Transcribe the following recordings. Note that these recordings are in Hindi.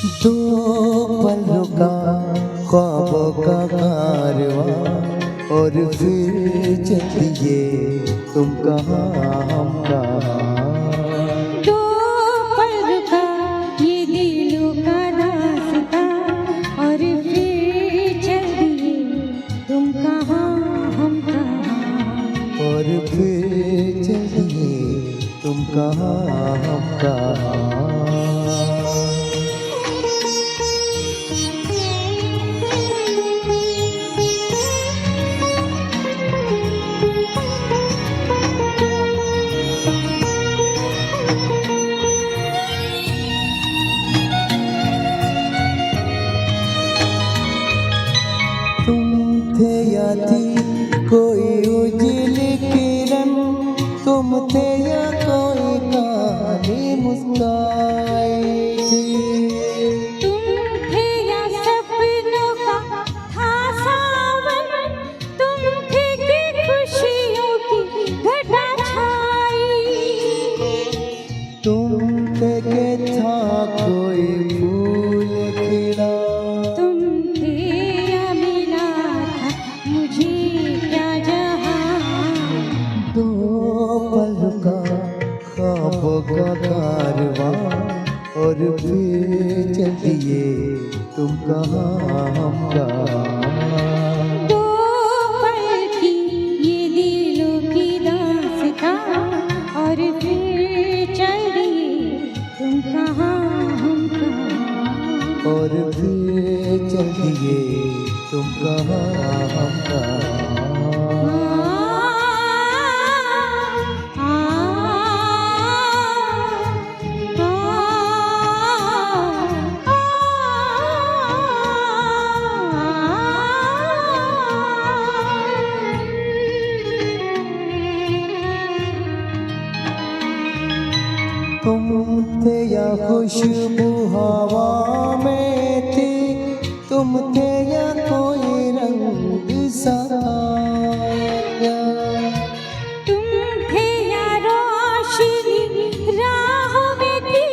दो पल रुका ख्वाबों का कारवां और फिर चल दिए तुम कहाँ हम कहाँ। दो पल रुका ये दिलों का दास्तां और फिर चल दिए तुम कहाँ हम कहाँ। और फिर चल दिए तुम कहाँ हम कहाँ। तुम थे या थी कोई उजली किरण, तुम थे या कोई काली मुस्काई थी। तुम थे या सपनों का था सावन, तुम थे कि खुशियों की घटा छाई। तुम थे के था कोई फूल खिला, तुम थे या मिला था मुझे क्या जहां। दो पल का ख्वाबों का कारवां और फिर चल दिए तुम कहाँ हम कहाँ। दो पल की ये दिलों की दास्तां और फिर चल दिए तुम कहाँ हम कहाँ। और फिर चल दिए तुम कहाँ हम कहाँ। तुम थे या खुशबू हवा में थी, तुम थे या कोई रंग साया। तुम थे या रोशनी राहों में थी,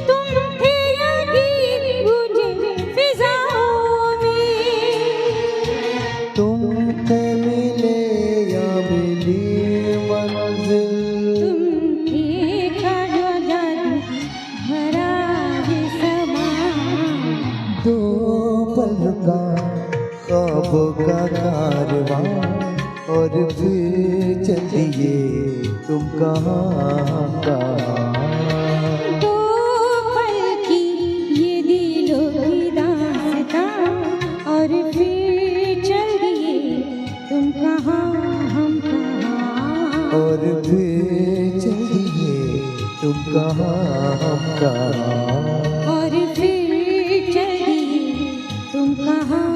तुम थे या गीत गूंजे फिजाओं में। तुम थे मिले या मिली मंजिल, तुम थे का जो जादू भरा ये समा। दो पल का ख्वाबों का कारवां और फिर चल दिए तुम कहाँ हम कहाँ। दो पल की ये दिलों की दास्तां और फिर चल दिए तुम कहाँ हम कहाँ। और फिर चल दिए तुम कहाँ हम कहाँ। और फिर चल दिए तुम कहाँ